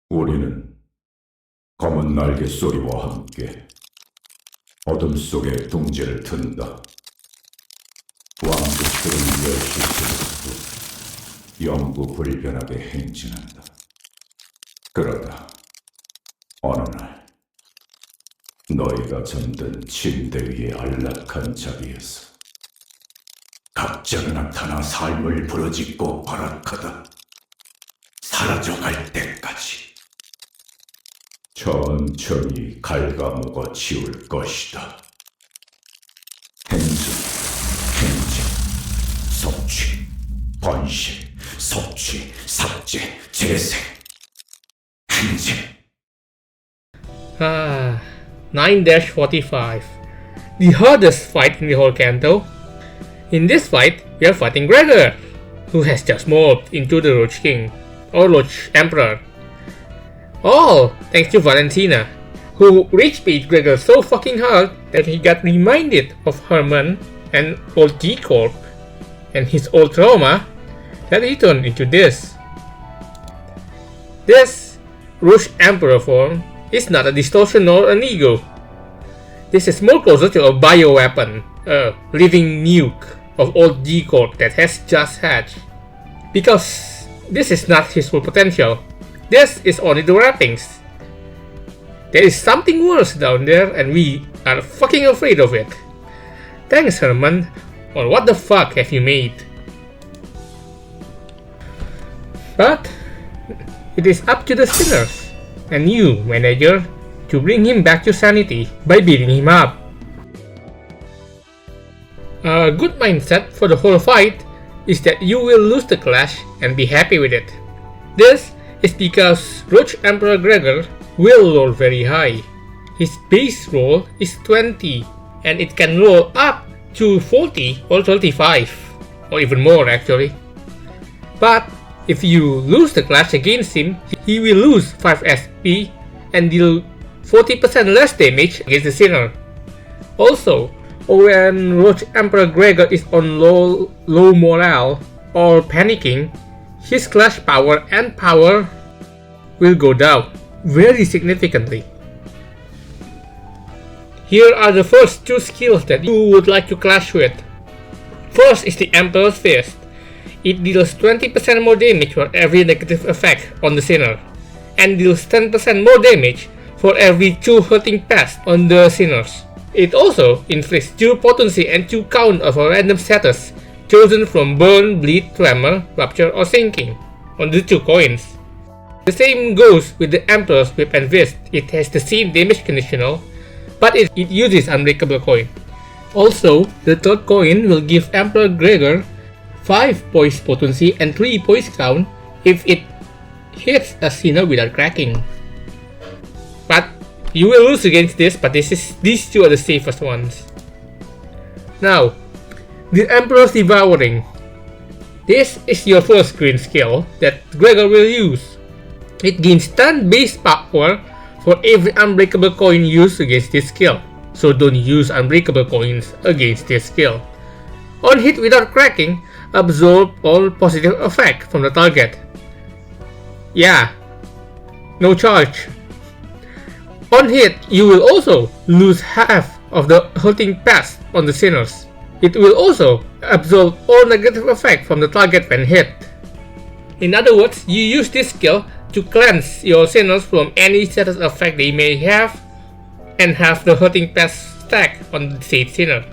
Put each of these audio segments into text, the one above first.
우리는 검은 날개 소리와 함께 어둠 속에 둥지를 튼다. 왕국들은 멸시스럽고 영구불변하게 행진한다. 그러다 어느 날 너희가 잠든 침대 위의 안락한 자리에서 갑자기 나타나 삶을 부러짓고 발악하다 사라져갈 때까지 천천히 갉아먹어 치울 것이다. 행진, 섭취, 번식, 섭취, 삭제, 재생, 행진. 9-45. The hardest fight in the whole canto. In this fight, we are fighting Gregor, who has just morphed into the Roach King, or Roach Emperor. All thanks to Valentina, who rage bait Gregor so fucking hard that he got reminded of Herman and old G-Corp and his old trauma that he turned into this. This Roach Emperor form is not a distortion nor an ego. This is more closer to a bioweapon, a living nuke of old G-Corp that has just hatched. Because this is not his full potential. This is only the wrappings. There is something worse down there and we are fucking afraid of it. Thanks, Herman. Or what the fuck have you made? But it is up to the sinners and you, manager, to bring him back to sanity by beating him up. A good mindset for the whole fight is that you will lose the clash and be happy with it. This is because Roach Emperor Gregor will roll very high. His base roll is 20 and it can roll up to 40 or 35 or even more actually. But if you lose the clash against him, he will lose 5 SP and deal 40% less damage against the sinner. Also, when Roach Emperor Gregor is on low morale or panicking, his clash power and power will go down very significantly. Here are the first two skills that you would like to clash with. First is the Emperor's Fist. It deals 20% more damage for every negative effect on the sinner, and deals 10% more damage for every 2 hurting pest on the sinners. It also inflicts 2 potency and 2 count of a random status chosen from Burn, Bleed, Tremor, Rupture or Sinking on the 2 coins. The same goes with the Emperor's Whip and Fist. It has the same damage conditional, but it uses Unbreakable Coin. Also, the third coin will give Emperor Gregor 5 poise potency and 3 poise count if it hits a sinner without cracking. But you will lose against this, but these two are the safest ones. Now, the Emperor's Devouring. This is your first green skill that Gregor will use. It gains 10 base power for every unbreakable coin used against this skill, so don't use unbreakable coins against this skill. On hit without cracking, absorb all positive effect from the target. Yeah, no charge. On hit, you will also lose half of the hurting pest on the sinners. It will also absorb all negative effect from the target when hit. In other words, you use this skill to cleanse your sinners from any status effect they may have and have the hurting pest stack on the said sinner.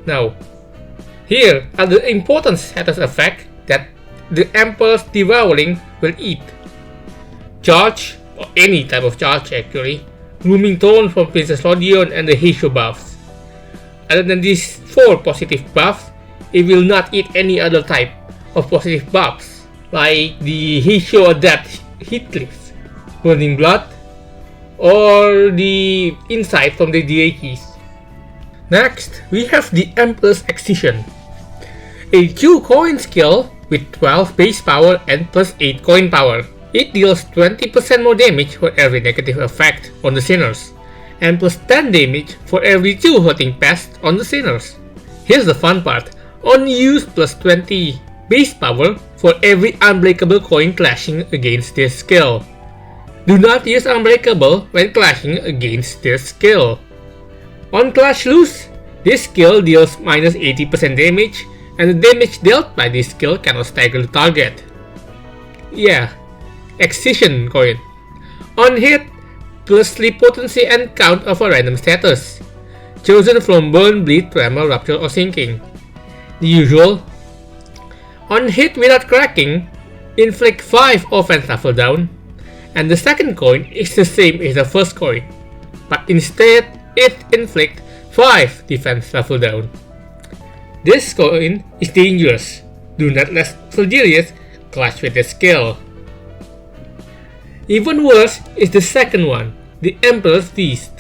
Now, here are the important status effects that the Emperor's Devouring will eat. Charge, or any type of charge actually, Grooming Tone from Princess Rodion and the Heisho buffs. Other than these 4 positive buffs, it will not eat any other type of positive buffs, like the Heisho Adapt Hit Clips, Burning Blood, or the Insight from the DA keys. Next, we have the Emperor's Excision, a 2 coin skill with 12 base power and plus 8 coin power. It deals 20% more damage for every negative effect on the sinners, and plus 10 damage for every 2 hurting pests on the sinners. Here's the fun part, only use plus 20 base power for every unbreakable coin clashing against this skill. Do not use Unbreakable when clashing against this skill. On Clash Lose, this skill deals minus 80% damage, and the damage dealt by this skill cannot stagger the target. Yeah, Excision Coin. On hit, plus sleep potency and count of a random status, chosen from Burn, Bleed, Tremor, Rupture, or Sinking. The usual. On hit without cracking, inflict 5 offense level down, and the second coin is the same as the first coin, but instead it inflicts 5 defense level down. This coin is dangerous. Do not let Virgilius clash with this skill. Even worse is the second one, the Emperor's Feast.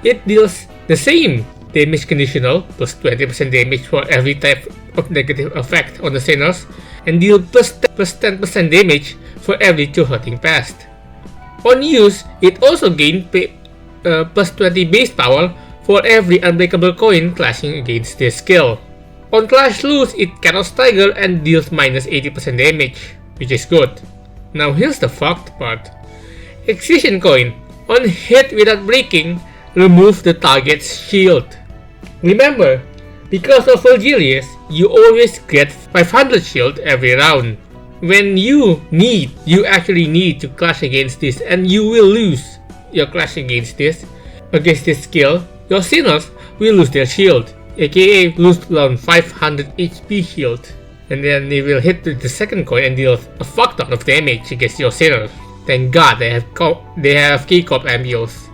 It deals the same damage conditional plus 20% damage for every type of negative effect on the sinners, and deal plus 10% damage for every 2 hurting past. On use, it also gains plus 20 base power for every Unbreakable coin clashing against this skill. On Clash Lose, it cannot stagger and deals minus 80% damage, which is good. Now here's the fucked part. Excision Coin. On hit without breaking, remove the target's shield. Remember, because of Virgilius, you always get 500 shield every round. When you actually need to clash against this, and you will lose your clash against this skill, your sinners will lose their shield, aka lose around 500 HP shield, and then they will hit the second coin and deal a fuck ton of damage against your sinners. Thank God they have key cop ambules.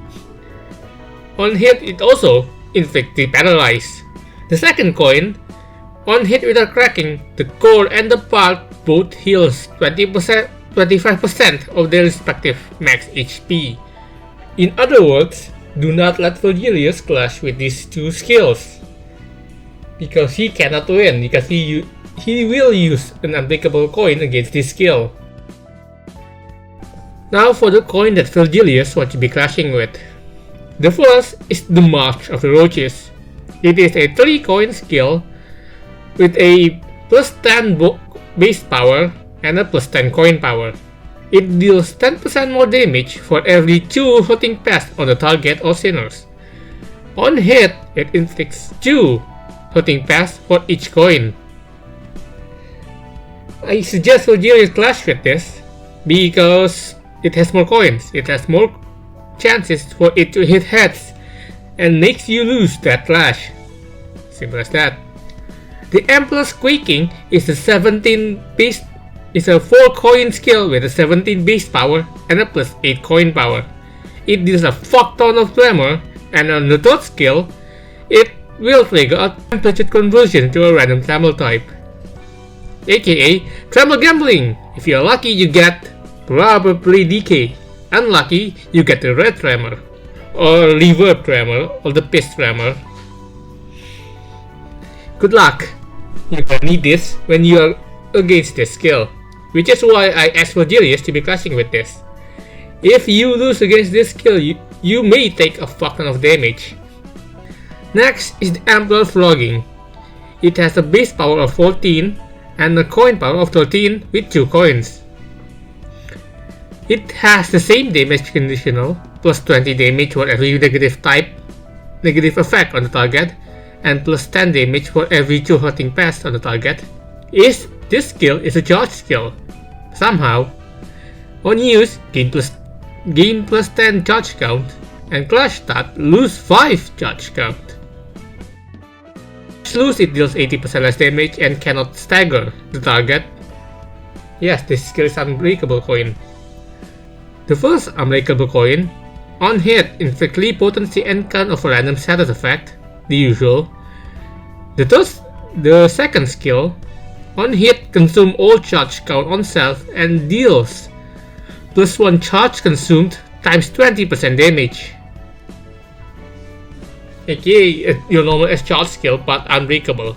On hit, it also inflicts the paralyze. The second coin, on hit without cracking, the core and the part both heals 25% of their respective max HP. In other words, do not let Virgilius clash with these two skills, because he cannot win, because he will use an Unbreakable coin against this skill. Now for the coin that Virgilius wants to be clashing with. The first is the March of the Roaches. It is a 3 coin skill with a plus 10 base power and a plus 10 coin power. It deals 10% more damage for every 2 hurting past on the target or sinners. On hit, it inflicts 2 hurting past for each coin. I suggest Virgilius clash with this because it has more coins, it has more chances for it to hit heads, and makes you lose that clash. Simple as that. The Emperor's Quaking is a 4 coin skill with a 17 base power and a plus 8 coin power. It deals a fuck ton of tremor, and on the third skill, it will trigger a temperature conversion to a random tremor type, aka Tremor Gambling. If you're lucky, you get probably Decay. Unlucky, you get the Red Tremor, or Reverb Tremor, or the Piss Tremor. Good luck. You're gonna need this when you are against this skill, which is why I asked Virgilius to be clashing with this. If you lose against this skill, you may take a fuck ton of damage. Next is the Emperor Flogging. It has a base power of 14 and a coin power of 13 with 2 coins. It has the same damage conditional, plus 20 damage for every negative effect on the target, and plus 10 damage for every 2 hurting past on the target. This skill is a charge skill. Somehow, on use, gain plus 10 charge count, and Clash Stat, lose 5 charge count. Lose, it deals 80% less damage and cannot stagger the target. Yes, this skill is Unbreakable coin. The first Unbreakable coin, on hit, inflict sleep potency and count of a random status effect, the usual. The second skill, on hit, consume all charge count on self and deals plus 1 charge consumed times 20% damage, aka your normal S charge skill but Unbreakable.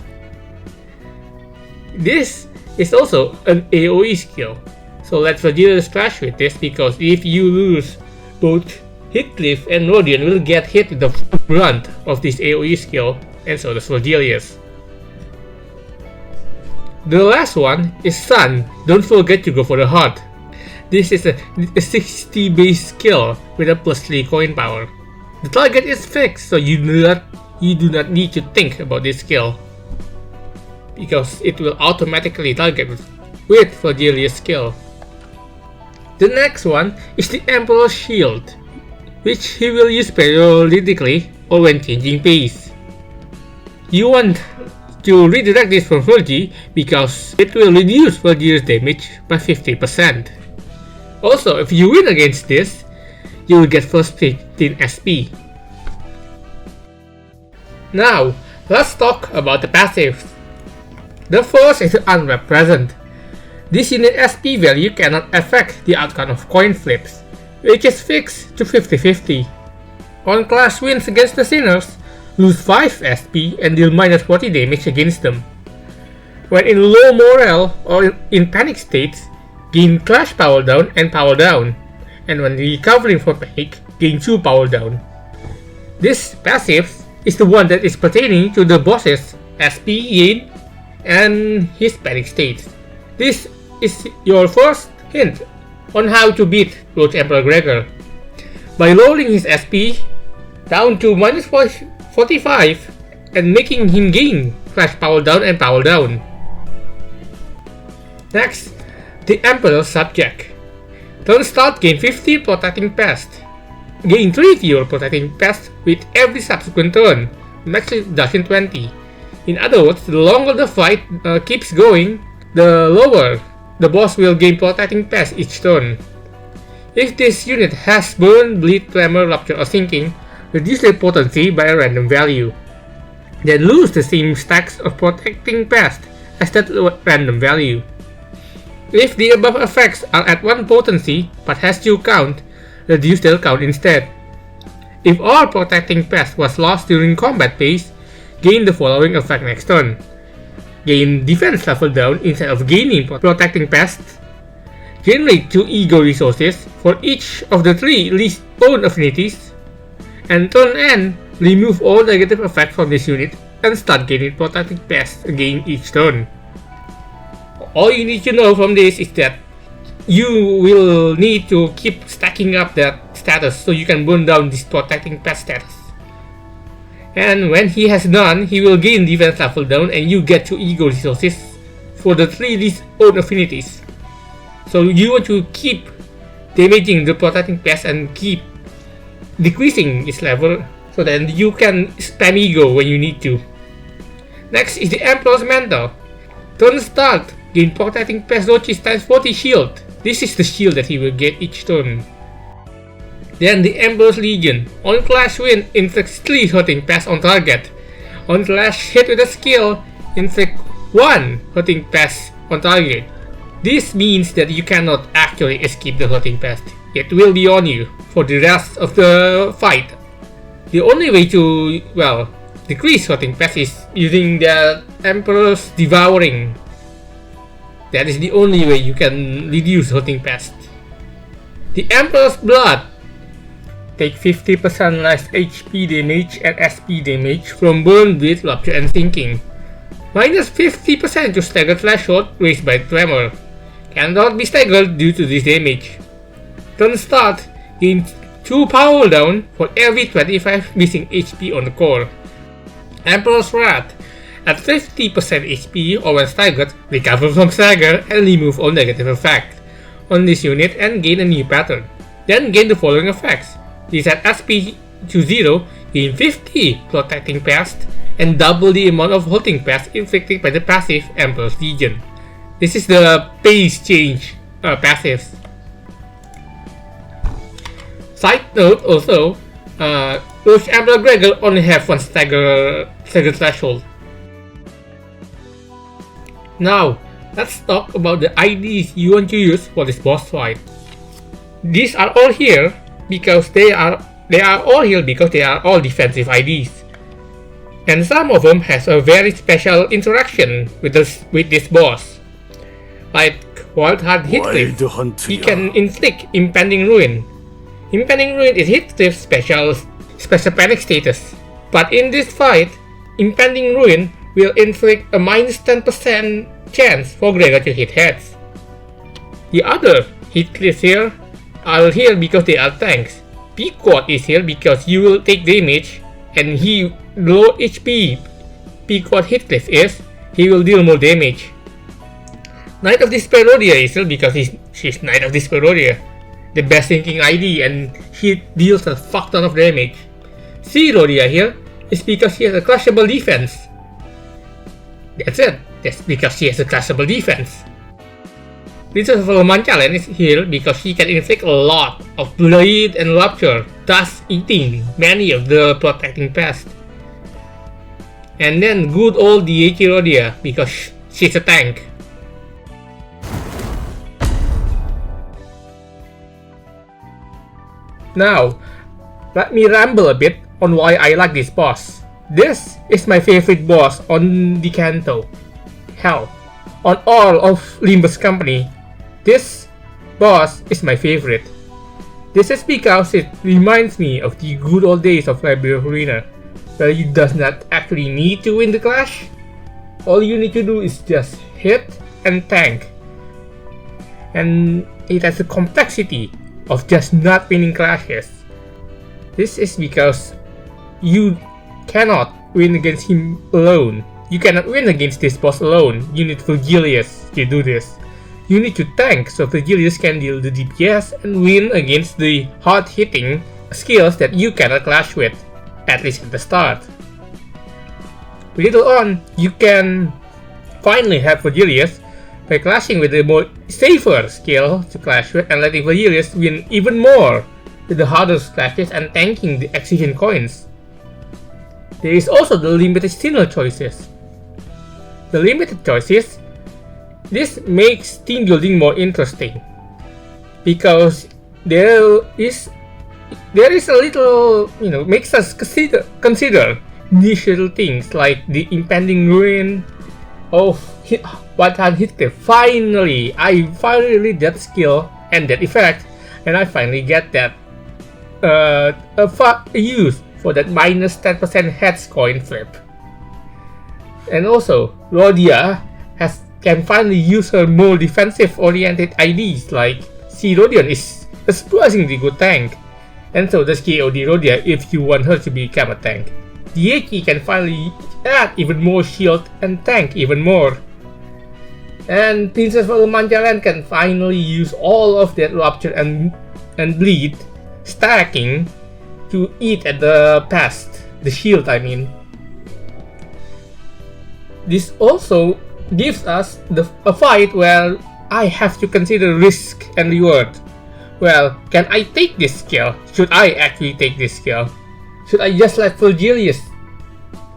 This is also an AoE skill, so let Virgilius clash with this, because if you lose, both Heathcliff and Rodion will get hit with the brunt of this AoE skill, and so does Virgilius. The last one is Sun. Don't forget to go for the heart. This is a 60 base skill with a +3 coin power. The target is fixed, so you do not need to think about this skill, because it will automatically target with Flagelius skill. The next one is the Emperor's Shield, which he will use periodically or when changing pace. You want to redirect this from Fulgi because it will reduce Flagelius damage by 50%. Also, if you win against this, you will get first pick in SP. Now, let's talk about the passives. The first is the Unwrapped Present. This unit SP value cannot affect the outcome of coin flips, which is fixed to 50-50. On clash wins against the Sinners, lose 5 SP and deal -40 damage against them. When in low morale or in panic states, gain Clash Power Down and Power Down, and when recovering from panic, gain 2 Power Down. This passive is the one that is pertaining to the boss's SP gain and his panic states. This is your first hint on how to beat Roach Emperor Gregor. By lowering his SP down to -45 and making him gain Clash Power Down and Power Down. Next, the Emperor's Subject. Turn start, gain 50 Protecting Pest. Gain 3 fewer Protecting Pest with every subsequent turn, max reduction 20. In other words, the longer the fight keeps going, the lower the boss will gain Protecting Pest each turn. If this unit has Burn, Bleed, Tremor, Rupture, or Sinking, reduce their potency by a random value. Then lose the same stacks of Protecting Pest as that random value. If the above effects are at 1 potency but has 2 count, reduce their count instead. If all Protecting Pest was lost during combat phase, gain the following effect next turn. Gain defense level down instead of gaining Protecting Pest. Generate 2 ego resources for each of the 3 least owned affinities. And turn end, remove all negative effects from this unit and start gaining Protecting Pest again each turn. All you need to know from this is that you will need to keep stacking up that status so you can burn down this Protecting Pest status. And when he has done, he will gain defense level down and you get 2 ego resources for the 3 least owned affinities. So you want to keep damaging the Protecting Pest and keep decreasing its level so that you can spam ego when you need to. Next is the Emperor's Mantle. Turn start, gain Protecting Pest dodges times 40 shield. This is the shield that he will get each turn. Then the Emperor's Legion. On clash win, inflicts 3 hurting pest on target. On clash hit with a skill, inflict 1 hurting pest on target. This means that you cannot actually escape the hurting pest. It will be on you for the rest of the fight. The only way to, decrease hurting pest is using the Emperor's Devouring. That is the only way you can reduce hurting pest. The Emperor's Blood. Take 50% less HP damage and SP damage from Burn, Bleed, Rupture, and Sinking. Minus 50% to stagger threshold raised by Tremor. Cannot be staggered due to this damage. Turn start, gain 2 power down for every 25 missing HP on the core. Emperor's Wrath. At 50% HP or when staggered, recover from stagger and remove all negative effects on this unit and gain a new pattern. Then gain the following effects. Reset SP to 0, gain 50 Protecting Pest, and double the amount of hurting pest inflicted by the passive Emperor's Legion. This is the pace change passives. Side note also, Roach Emperor Gregor only have 1 stagger threshold. Now, let's talk about the IDs you want to use for this boss fight. These are all here because they are all here because they are all defensive IDs. And some of them has a very special interaction with this boss. Like Wild Heart Heathcliff, he can inflict Impending Ruin. Impending Ruin is Heathcliff's special panic status. But in this fight, Impending Ruin will inflict a minus 10% chance for Gregor to hit heads. The other Heathcliff here are here because they are tanks. Pequod is here because you will take damage and he low HP. Pequod Heathcliff is, he will deal more damage. Knight of Desperodia is here because she's Knight of Desperodia, the best thinking ID, and she deals a fuck ton of damage. Cerodia here is because she has a crushable defense. That's it. That's because she has a crushable defense. Princess of Manchalan is here because she can inflict a lot of bleed and rupture, thus eating many of the protecting pests. And then good old Diechirodia because she's a tank. Now, let me ramble a bit on why I like this boss. This is my favorite boss on the Kanto. Hell, on all of Limbus Company, this boss is my favorite. This is because it reminds me of the good old days of Library Arena, where you does not actually need to win the clash. All you need to do is just hit and tank. And it has the complexity of just not winning clashes. This is because you cannot win against him alone. You cannot win against this boss alone. You need Vergilius to do this. You need to tank so Vergilius can deal the DPS and win against the hard-hitting skills that you cannot clash with, at least at the start. Later on, you can finally have Vergilius by clashing with the more safer skill to clash with and letting Vergilius win even more with the harder clashes and tanking the Excision coins. There is also the limited single choices. The limited choices, this makes team building more interesting because there is a little, makes us consider niche little things like the impending ruin of One-Time Heathcliff. Finally, I finally read that skill and that effect, and I finally get that use for that minus 10% heads coin flip. And also, Rhodia can finally use her more defensive-oriented IDs, like Rodion is a surprisingly good tank, and so does KOD Rhodia if you want her to become a tank. Diechi can finally add even more shield and tank even more. And Princess Manchalan can finally use all of that rupture and bleed stacking to eat at the pest, the shield I mean. This also gives us a fight where I have to consider risk and reward. Well, can I take this skill? Should I actually take this skill? Should I just let Vergilius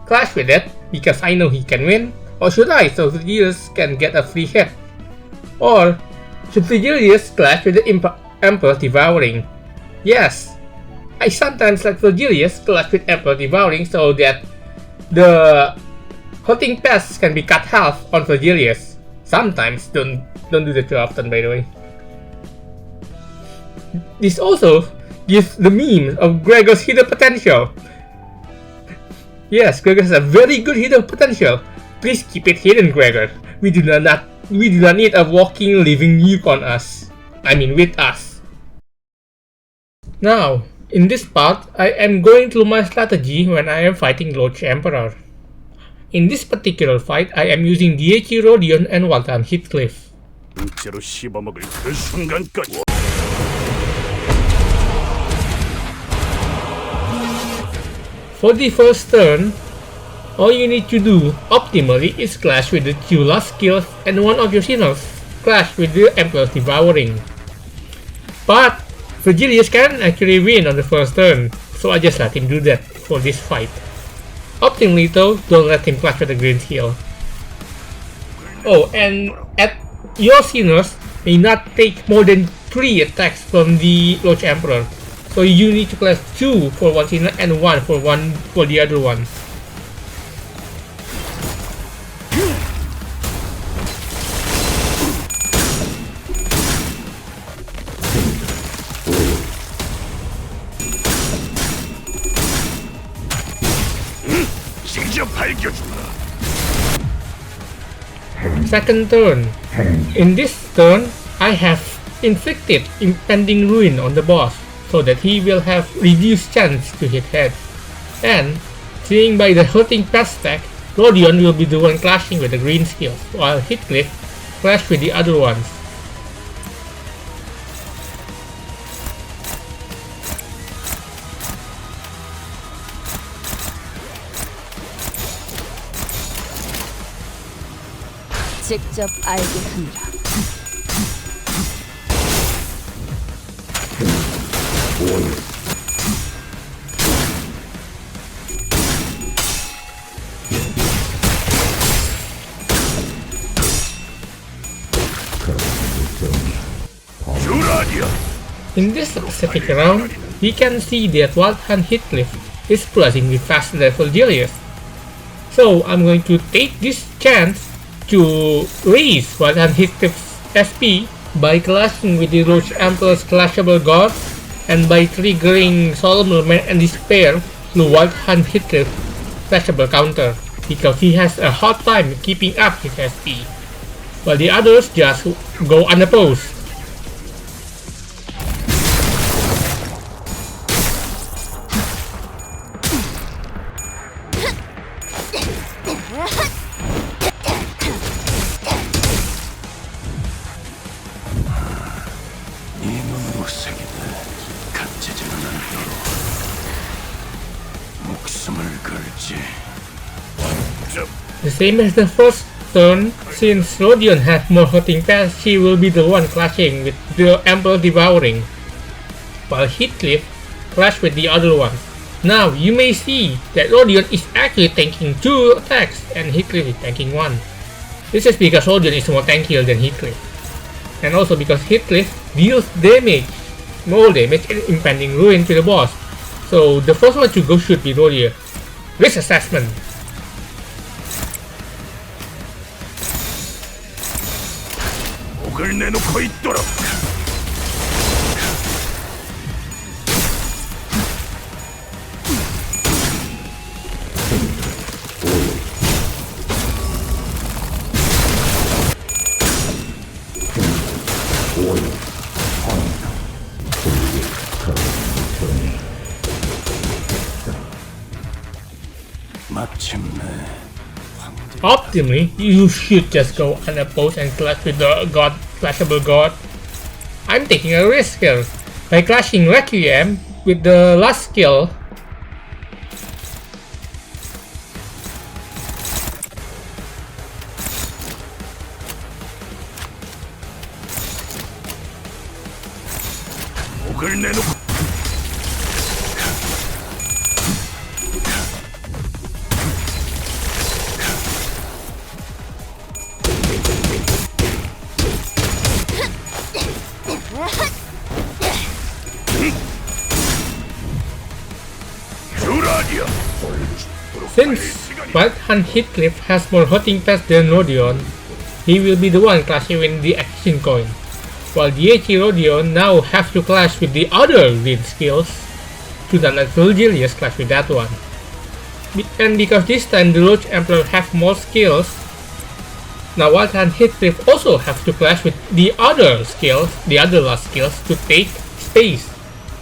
clash with it because I know he can win? Or should I so Vergilius can get a free hit? Or should Vergilius clash with the Emperor Devouring? Yes, I sometimes let Vergilius clash with Emperor Devouring so that the hurting pests can be cut half on Vergilius. Sometimes, don't do that too often by the way. This also gives the meme of Gregor's hidden potential. Yes, Gregor has a very good hidden potential. Please keep it hidden, Gregor. We do not need a walking, living nuke on us. I mean with us. Now, in this part, I am going through my strategy when I am fighting Lodge Emperor. In this particular fight, I am using Diechi Rodion and Waltham Heathcliff. For the first turn, all you need to do optimally is clash with the two last skills and one of your signals clash with the Emperor's Devouring. But Vergilius can actually win on the first turn, so I just let him do that for this fight. Optimally though, don't let him clash with the Green Heal. Oh, and your signals may not take more than 3 attacks from the Lodge Emperor. So you need to clash 2 for one signal and 1 for the other one. Second turn. In this turn, I have inflicted impending ruin on the boss, so that he will have reduced chance to hit head. And, seeing by the hurting pass stack, Rodion will be the one clashing with the green skills, while Heathcliff clash with the other ones. 직접 알게 합니다. In this specific round, we can see that Wild Hunt Heathcliff is pressing with fast level Julius. So I'm going to take this chance to raise Wild Hunt Heathcliff's SP by clashing with the Roach Emperor's clashable god and by triggering Solemn Lament and Despair through Wild Hunt Heathcliff's clashable counter, because he has a hard time keeping up his SP, while the others just go unopposed. The same as the first turn, since Rodion has more hurting pass, he will be the one clashing with the Emperor Devouring, while Heathcliff clash with the other one. Now you may see that Rodion is actually tanking 2 attacks and Heathcliff is tanking 1. This is because Rodion is more tankier than Heathcliff, and also because Heathcliff deals damage, more damage and impending ruin to the boss. So the first one to go should be Rodion. Risk assessment. Optimally, you should just go unopposed and clash with the god, clashable god. I'm taking a risk here by clashing Requiem with the last skill. Since Wild Hunt Heathcliff has more hurting pass than Rodion, he will be the one clashing with the action coin, while DHE Rodion now have to clash with the other green skills to not let Virgilius clash with that one. And because this time the Roach Emperor have more skills, now Wild Hunt Heathcliff also have to clash with the other skills, the other last skills, to take space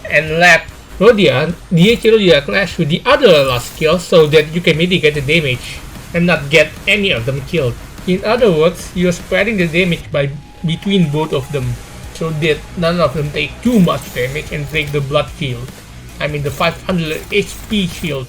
and let Rodion, DHE Rodion clash with the other last skills so that you can mitigate the damage and not get any of them killed. In other words, you're spreading the damage by between both of them so that none of them take too much damage and break the blood shield. I mean the 500 HP shield.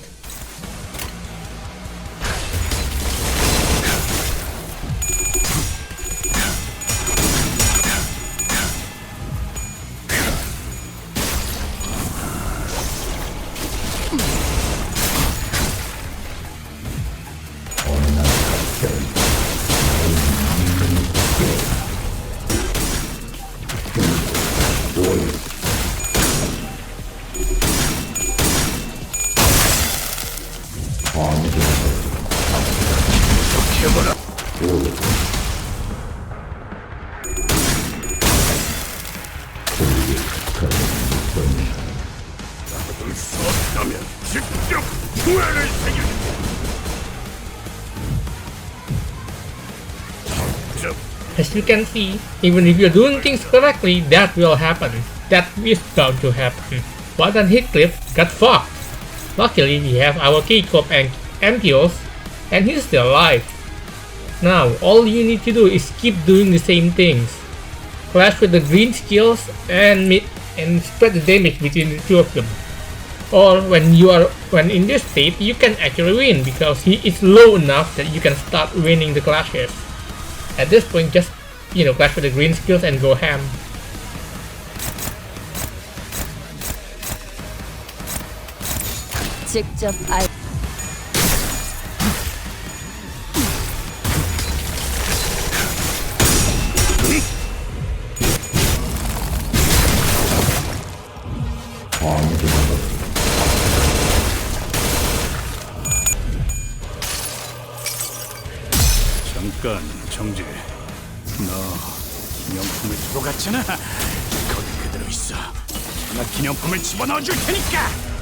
As you can see, even if you're doing things correctly, that will happen. That is bound to happen. But Heathcliff got fucked. Luckily, we have our Keycop and Ampios, and he's still alive. Now, all you need to do is keep doing the same things. Clash with the green skills and spread the damage between the two of them. Or when in this state, you can actually win because he is low enough that you can start winning the clashes. At this point, just clash with the green skills and go ham. 직접 알 잠깐, 정지. 너 기념품을 두고 갔잖아. 거기 그대로 있어. 나 기념품을 집어넣어 줄 테니까.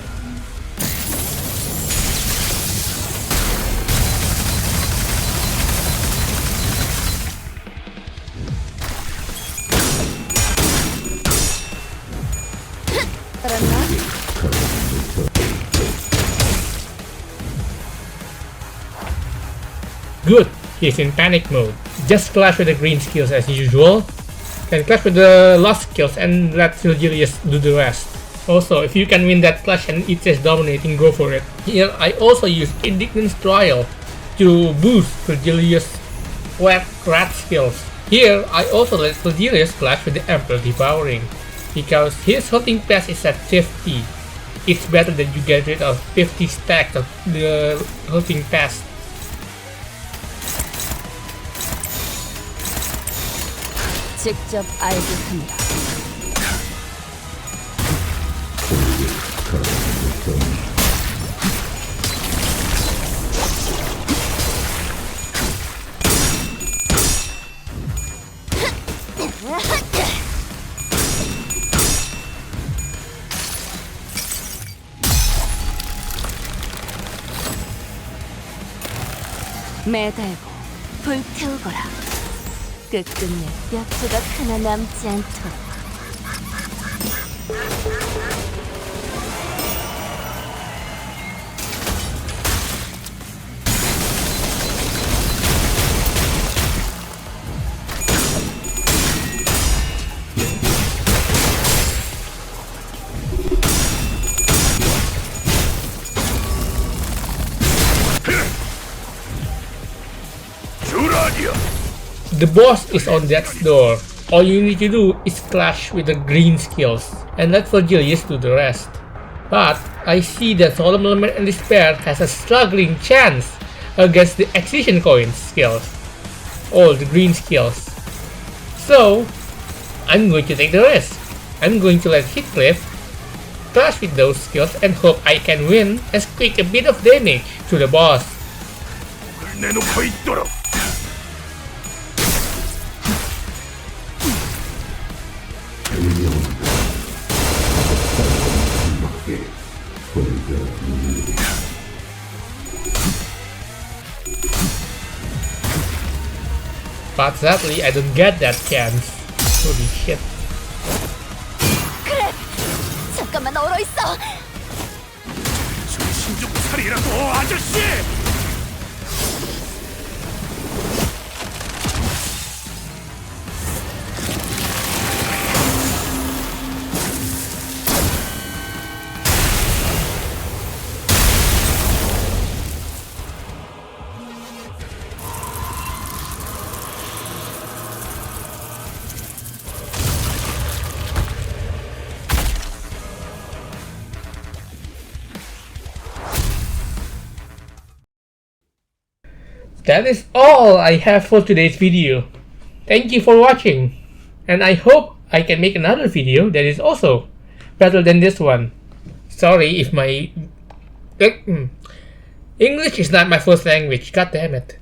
Good, he's in panic mode. Just clash with the green skills as usual. Then clash with the lost skills and let Virgilius do the rest. Also, if you can win that clash and it says dominating, go for it. Here, I also use Indignant's Trial to boost Virgilius' rat skills. Here, I also let Virgilius clash with the Emperor Devouring, because his hunting pass is at 50. It's better that you get rid of 50 stacks of the hunting pass. 직접 알겠습니다. 매달고 불태우거라. 끝끝내 뼈 조각 하나 남지 않도록. The boss is on death's door. All you need to do is clash with the green skills and let Virgilius do the rest. But I see that Solemn Lament and Despair has a struggling chance against the Excision Coins skills. All the green skills. So, I'm going to take the risk. I'm going to let Heathcliff clash with those skills and hope I can win and squeak a bit of damage to the boss. But sadly, I don't get that chance. Holy shit. 그래! 잠깐만 얼어 있어! 정신 좀 차리라고, 아저씨! That is all I have for today's video. Thank you for watching, and I hope I can make another video that is also better than this one. Sorry if my English is not my first language, god damn it.